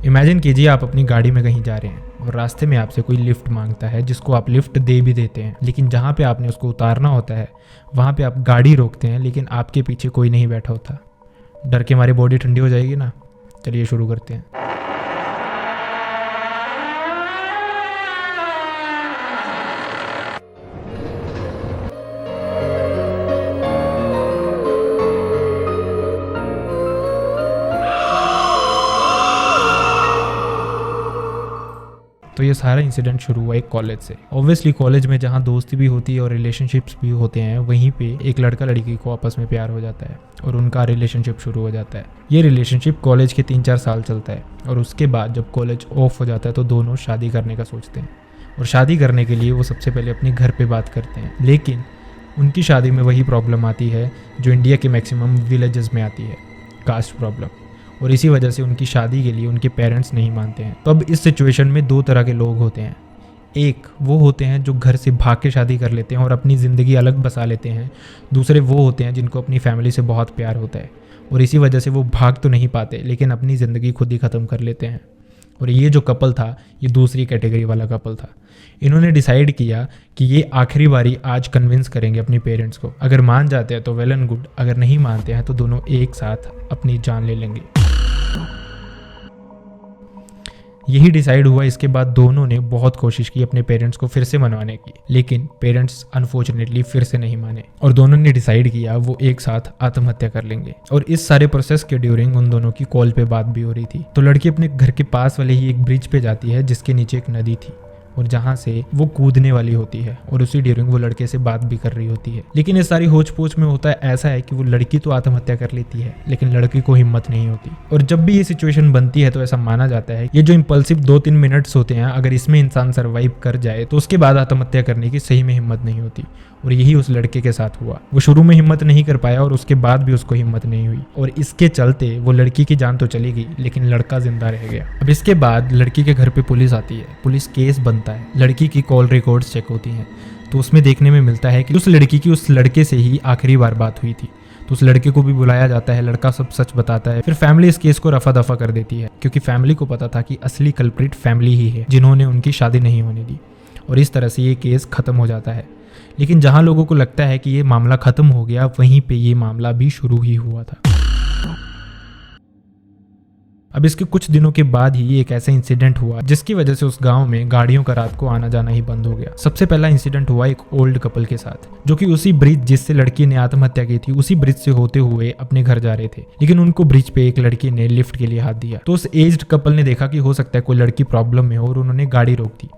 Imagine कीजिए आप अपनी गाड़ी में कहीं जा रहे हैं और रास्ते में आपसे कोई लिफ्ट मांगता है, जिसको आप लिफ्ट दे भी देते हैं, लेकिन जहाँ पे आपने उसको उतारना होता है वहाँ पे आप गाड़ी रोकते हैं, लेकिन आपके पीछे कोई नहीं बैठा होता। डर के हमारी बॉडी ठंडी हो जाएगी ना। चलिए शुरू करते हैं। तो ये सारा इंसिडेंट शुरू हुआ एक कॉलेज से। ऑब्वियसली कॉलेज में जहाँ दोस्ती भी होती है और रिलेशनशिप्स भी होते हैं, वहीं पे एक लड़का लड़की को आपस में प्यार हो जाता है और उनका रिलेशनशिप शुरू हो जाता है। ये रिलेशनशिप कॉलेज के 3-4 साल चलता है और उसके बाद जब कॉलेज ऑफ हो जाता है तो दोनों शादी करने का सोचते हैं। और शादी करने के लिए वो सबसे पहले अपने घर पर बात करते हैं, लेकिन उनकी शादी में वही प्रॉब्लम आती है जो इंडिया के मैक्सिमम विलेजेस में आती है, कास्ट प्रॉब्लम। और इसी वजह से उनकी शादी के लिए उनके पेरेंट्स नहीं मानते हैं। तो अब इस सिचुएशन में 2 तरह के लोग होते हैं। एक वो होते हैं जो घर से भाग के शादी कर लेते हैं और अपनी ज़िंदगी अलग बसा लेते हैं। दूसरे वो होते हैं जिनको अपनी फैमिली से बहुत प्यार होता है और इसी वजह से वो भाग तो नहीं पाते, लेकिन अपनी ज़िंदगी खुद ही ख़त्म कर लेते हैं। और ये जो कपल था, ये दूसरी कैटेगरी वाला कपल था। इन्होंने डिसाइड किया कि ये आखिरी बारी आज कन्विंस करेंगे अपने पेरेंट्स को। अगर मान जाते हैं तो वेल एंड गुड, अगर नहीं मानते हैं तो दोनों एक साथ अपनी जान ले लेंगे। यही डिसाइड हुआ। इसके बाद दोनों ने बहुत कोशिश की अपने पेरेंट्स को फिर से मनवाने की, लेकिन पेरेंट्स अनफॉर्चुनेटली फिर से नहीं माने और दोनों ने डिसाइड किया वो एक साथ आत्महत्या कर लेंगे। और इस सारे प्रोसेस के ड्यूरिंग उन दोनों की कॉल पे बात भी हो रही थी। तो लड़की अपने घर के पास वाले ही एक ब्रिज पे जाती है जिसके नीचे एक नदी थी और जहाँ से वो कूदने वाली होती है और उसी ड्यूरिंग वो लड़के से बात भी कर रही होती है। लेकिन इस सारी होच पोच में होता है ऐसा है कि वो लड़की तो आत्महत्या कर लेती है, लेकिन लड़की को हिम्मत नहीं होती। और जब भी ये सिचुएशन बनती है तो ऐसा माना जाता है ये जो इम्पल्सिव 2-3 मिनट्स होते हैं, अगर इसमें इंसान सर्वाइव कर जाए तो उसके बाद आत्महत्या करने की सही में हिम्मत नहीं होती। और यही उस लड़के के साथ हुआ। वो शुरू में हिम्मत नहीं कर पाया और उसके बाद भी उसको हिम्मत नहीं हुई और इसके चलते वो लड़की की जान तो चली गई, लेकिन लड़का जिंदा रह गया। अब इसके बाद लड़की के घर पे पुलिस आती है, पुलिस केस बनता है, लड़की की कॉल रिकॉर्ड्स चेक होती हैं। तो उसमें देखने में मिलता है कि उस लड़की की उस लड़के से ही आखिरी बार बात हुई थी। तो उस लड़के को भी बुलाया जाता है, लड़का सब सच बताता है। फिर फैमिली इस केस को रफा दफा कर देती है, क्योंकि फैमिली को पता था कि असली कल्प्रिट फैमिली ही है जिन्होंने उनकी शादी नहीं होने दी। और इस तरह से ये केस खत्म हो जाता है। लेकिन जहां लोगों को लगता है कि ये मामला खत्म हो गया, वहीं पे ये मामला भी शुरू ही हुआ था। अब इसके कुछ दिनों के बाद ही एक ऐसा इंसिडेंट हुआ जिसकी वजह से उस गांव में गाड़ियों का रात को आना जाना ही बंद हो गया। सबसे पहला इंसिडेंट हुआ एक ओल्ड कपल के साथ, जो कि उसी ब्रिज जिससे लड़की ने आत्महत्या की थी, उसी ब्रिज से होते हुए अपने घर जा रहे थे। लेकिन उनको ब्रिज पे एक लड़की ने लिफ्ट के लिए हाथ दिया। तो उस एज्ड कपल ने देखा कि हो सकता है कोई लड़की प्रॉब्लम में हो और उन्होंने गाड़ी रोक दी।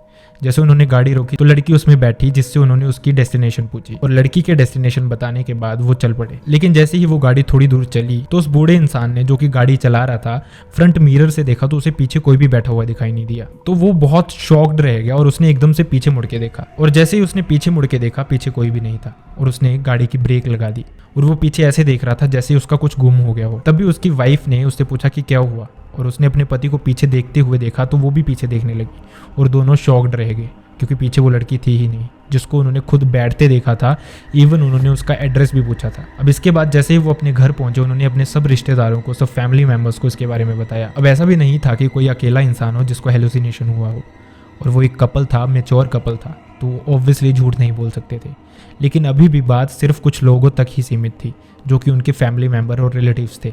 जैसे उन्होंने गाड़ी रोकी तो लड़की उसमें बैठी, जिससे उन्होंने उसकी डेस्टिनेशन पूछी और लड़की के डेस्टिनेशन बताने के बाद वो चल पड़े। लेकिन जैसे ही वो गाड़ी थोड़ी दूर चली तो उस बूढ़े इंसान ने, जो कि गाड़ी चला रहा था, फ्रंट मिरर से देखा तो उसे पीछे कोई भी बैठा हुआ दिखाई नहीं दिया। तो वो बहुत शॉक्ड रह गया और उसने एकदम से पीछे मुड़ के देखा और जैसे ही उसने पीछे मुड़ के देखा, पीछे कोई भी नहीं था और उसने गाड़ी की ब्रेक लगा दी और वो पीछे ऐसे देख रहा था जैसे उसका कुछ गुम हो गया हो। तभी उसकी वाइफ ने उससे पूछा कि क्या हुआ, और उसने अपने पति को पीछे देखते हुए देखा तो वो भी पीछे देखने लगी और दोनों शॉक्ड रह गए, क्योंकि पीछे वो लड़की थी ही नहीं जिसको उन्होंने खुद बैठते देखा था। इवन उन्होंने उसका एड्रेस भी पूछा था। अब इसके बाद जैसे ही वो अपने घर पहुंचे, उन्होंने अपने सब रिश्तेदारों को, सब फैमिली मेम्बर्स को इसके बारे में बताया। अब ऐसा भी नहीं था कि कोई अकेला इंसान हो जिसको हेलुसिनेशन हुआ हो, और वो एक कपल था, मैच्योर कपल था, तो ऑब्वियसली झूठ नहीं बोल सकते थे। लेकिन अभी भी बात सिर्फ कुछ लोगों तक ही सीमित थी, जो कि उनके फैमिली मेंबर और रिलेटिव्स थे।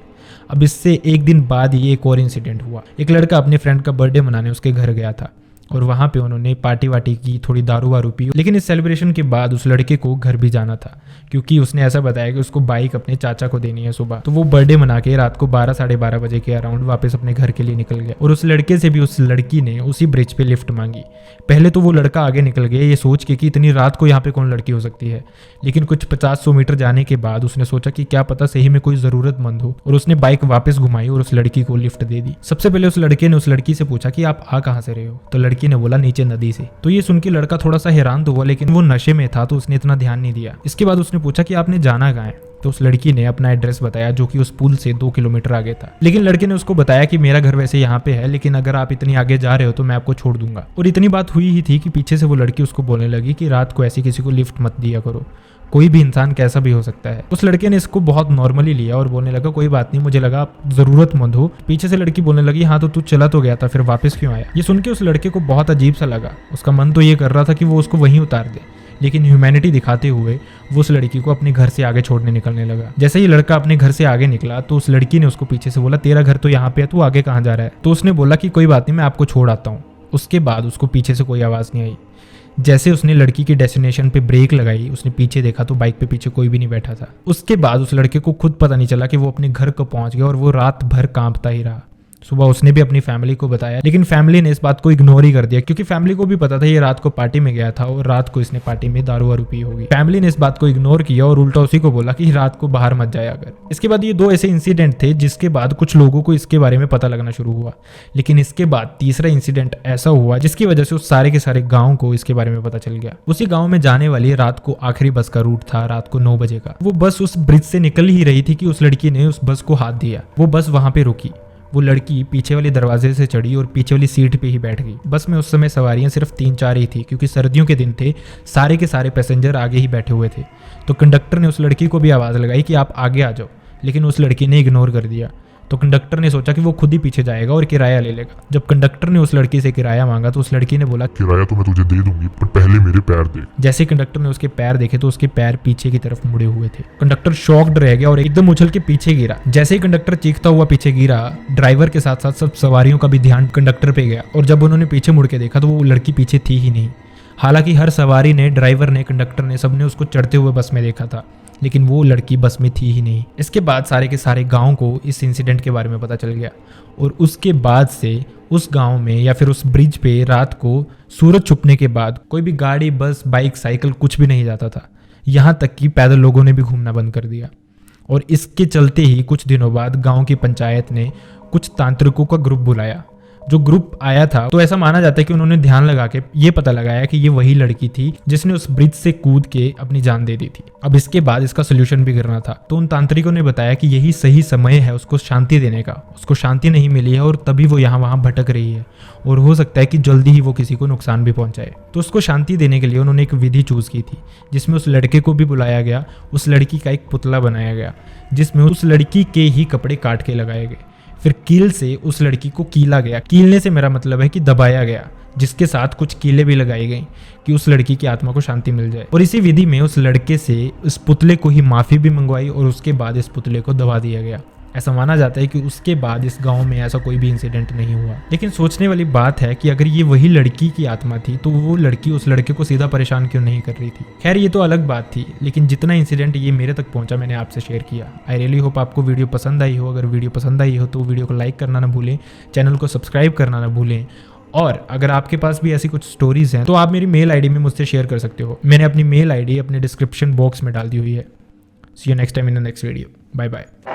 अब इससे एक दिन बाद ही एक और इंसिडेंट हुआ। एक लड़का अपने फ्रेंड का बर्थडे मनाने उसके घर गया था और वहाँ पे उन्होंने पार्टी वार्टी की, थोड़ी दारू वारू पी। लेकिन इस सेलिब्रेशन के बाद उस लड़के को घर भी जाना था, क्योंकि उसने ऐसा बताया कि उसको बाइक अपने चाचा को देनी है सुबह। तो वो बर्थडे मना के रात को 12-12:30 बजे के अराउंड वापस अपने घर के लिए निकल गया और उस लड़के से भी उस लड़की ने उसी ब्रिज पे लिफ्ट मांगी। पहले तो वो लड़का आगे निकल गया ये सोच के कि इतनी रात को यहाँ पे कौन लड़की हो सकती है। लेकिन कुछ 50-100 मीटर जाने के बाद उसने सोचा कि क्या पता सही में कोई जरूरतमंद हो, और उसने बाइक वापस घुमाई और उस लड़की को लिफ्ट दे दी। सबसे पहले उस लड़के ने उस लड़की से पूछा कि आप आ कहाँ से रहे हो, तो लड़की ने बोला नीचे नदी से। तो ये सुन के लड़का थोड़ा सा हैरान तो हुआ, लेकिन वो नशे में था तो उसने इतना ध्यान नहीं दिया। इसके बाद उसने पूछा कि आपने जाना कहाँ है, तो उस लड़की ने अपना एड्रेस बताया, जो कि उस पुल से 2 किलोमीटर आगे था। लेकिन लड़के ने उसको बताया कि मेरा घर वैसे यहाँ पे है, लेकिन अगर आप इतनी आगे जा रहे हो तो मैं आपको छोड़ दूंगा। और इतनी बात हुई ही थी कि पीछे से वो लड़की उसको बोलने लगी कि रात को ऐसी किसी को लिफ्ट मत दिया करो। कोई भी इंसान कैसा भी हो सकता है। उस लड़के ने इसको बहुत नॉर्मली लिया और बोलने लगा कोई बात नहीं, मुझे लगा आप जरूरतमंद हो। पीछे से लड़की बोलने लगी हाँ तो तू चला तो गया था, फिर वापस क्यों आया। ये सुन के उस लड़के को बहुत अजीब सा लगा। उसका मन तो ये कर रहा था कि वो उसको वहीं उतार दे, लेकिन ह्यूमैनिटी दिखाते हुए वो उस लड़की को अपने घर से आगे छोड़ने निकलने लगा। जैसे ही लड़का अपने घर से आगे निकला तो उस लड़की ने उसको पीछे से बोला तेरा घर तो यहाँ पे है, तू आगे कहाँ जा रहा है। तो उसने बोला कि कोई बात नहीं, मैं आपको छोड़ आता हूँ। उसके बाद उसको पीछे से कोई आवाज़ नहीं आई। जैसे उसने लड़की की डेस्टिनेशन पे ब्रेक लगाई, उसने पीछे देखा तो बाइक पे पीछे कोई भी नहीं बैठा था। उसके बाद उस लड़के को खुद पता नहीं चला कि वो अपने घर को पहुंच गया और वो रात भर कांपता ही रहा। सुबह उसने भी अपनी फैमिली को बताया, लेकिन फैमिली ने इस बात को इग्नोर ही कर दिया, क्योंकि फैमिली को भी पता था ये रात को पार्टी में गया था और रात को इसने पार्टी में दारू वारू पी होगी। फैमिली ने इस बात को इग्नोर किया और उल्टा उसी को बोला कि रात को बाहर मत जाया अगर। इसके बाद ये 2 ऐसे इंसिडेंट थे जिसके बाद कुछ लोगों को इसके बारे में पता लगना शुरू हुआ। लेकिन इसके बाद तीसरा इंसिडेंट ऐसा हुआ जिसकी वजह से उस सारे के सारे गाँव को इसके बारे में पता चल गया। उसी गाँव में जाने वाली रात को आखिरी बस का रूट था, रात को 9 बजे का। वो बस उस ब्रिज से निकल ही रही थी कि उस लड़की ने उस बस को हाथ दिया। वो बस वहां पे रुकी। वो लड़की पीछे वाले दरवाजे से चढ़ी और पीछे वाली सीट पे ही बैठ गई। बस में उस समय सवारियां सिर्फ 3-4 ही थी, क्योंकि सर्दियों के दिन थे। सारे के सारे पैसेंजर आगे ही बैठे हुए थे। तो कंडक्टर ने उस लड़की को भी आवाज़ लगाई कि आप आगे आ जाओ, लेकिन उस लड़की ने इग्नोर कर दिया। तो कंडक्टर ने सोचा कि वो खुद ही पीछे जाएगा और किराया ले लेगा। जब कंडक्टर ने उस लड़की से किराया मांगा तो उस लड़की ने बोला किराया तो मैं तुझे दे दूंगी, पर पहले मेरे पैर दे। जैसे कंडक्टर ने उसके पैर देखे तो उसके पैर पीछे की तरफ मुड़े हुए थे। कंडक्टर शॉक्ड रह गया और एकदम उछल के पीछे गिरा। जैसे ही कंडक्टर चीखता हुआ पीछे गिरा, ड्राइवर के साथ साथ सब सवारियों का भी ध्यान कंडक्टर पे गया और जब उन्होंने पीछे मुड़ के देखा तो वो लड़की पीछे थी ही नहीं। हालांकि हर सवारी ने, ड्राइवर ने, कंडक्टर ने, सबने उसको चढ़ते हुए बस में देखा था, लेकिन वो लड़की बस में थी ही नहीं। इसके बाद सारे के सारे गांव को इस इंसिडेंट के बारे में पता चल गया और उसके बाद से उस गांव में या फिर उस ब्रिज पे रात को सूरज छुपने के बाद कोई भी गाड़ी, बस, बाइक, साइकिल कुछ भी नहीं जाता था। यहाँ तक कि पैदल लोगों ने भी घूमना बंद कर दिया। और इसके चलते ही कुछ दिनों बाद गाँव की पंचायत ने कुछ तांत्रिकों का ग्रुप बुलाया। जो ग्रुप आया था तो ऐसा माना जाता है कि उन्होंने ध्यान लगा के ये पता लगाया कि ये वही लड़की थी जिसने उस ब्रिज से कूद के अपनी जान दे दी थी। अब इसके बाद इसका सोल्यूशन भी करना था, तो उन तांत्रिकों ने बताया कि यही सही समय है उसको शांति देने का। उसको शांति नहीं मिली है और तभी वो यहाँ वहाँ भटक रही है और हो सकता है कि जल्दी ही वो किसी को नुकसान भी पहुंचाए। तो उसको शांति देने के लिए उन्होंने एक विधि चूज की थी, जिसमें उस लड़के को भी बुलाया गया। उस लड़की का एक पुतला बनाया गया जिसमें उस लड़की के ही कपड़े काट के लगाए गए। फिर कील से उस लड़की को कीला गया। कीलने से मेरा मतलब है कि दबाया गया, जिसके साथ कुछ कीलें भी लगाई गई कि उस लड़की की आत्मा को शांति मिल जाए। और इसी विधि में उस लड़के से इस पुतले को ही माफी भी मंगवाई और उसके बाद इस पुतले को दबा दिया गया। ऐसा माना जाता है कि उसके बाद इस गांव में ऐसा कोई भी इंसिडेंट नहीं हुआ। लेकिन सोचने वाली बात है कि अगर ये वही लड़की की आत्मा थी तो वो लड़की उस लड़के को सीधा परेशान क्यों नहीं कर रही थी। खैर ये तो अलग बात थी, लेकिन जितना इंसिडेंट ये मेरे तक पहुंचा मैंने आपसे शेयर किया। आई रियली होप आपको वीडियो पसंद आई हो। अगर वीडियो पसंद आई हो तो वीडियो को लाइक करना ना भूलें, चैनल को सब्सक्राइब करना ना भूलें। और अगर आपके पास भी ऐसी कुछ स्टोरीज हैं तो आप मेरी मेल आईडी में मुझसे शेयर कर सकते हो। मैंने अपनी मेल आईडी अपने डिस्क्रिप्शन बॉक्स में डाल दी हुई है। See you next time in the next video. Bye bye.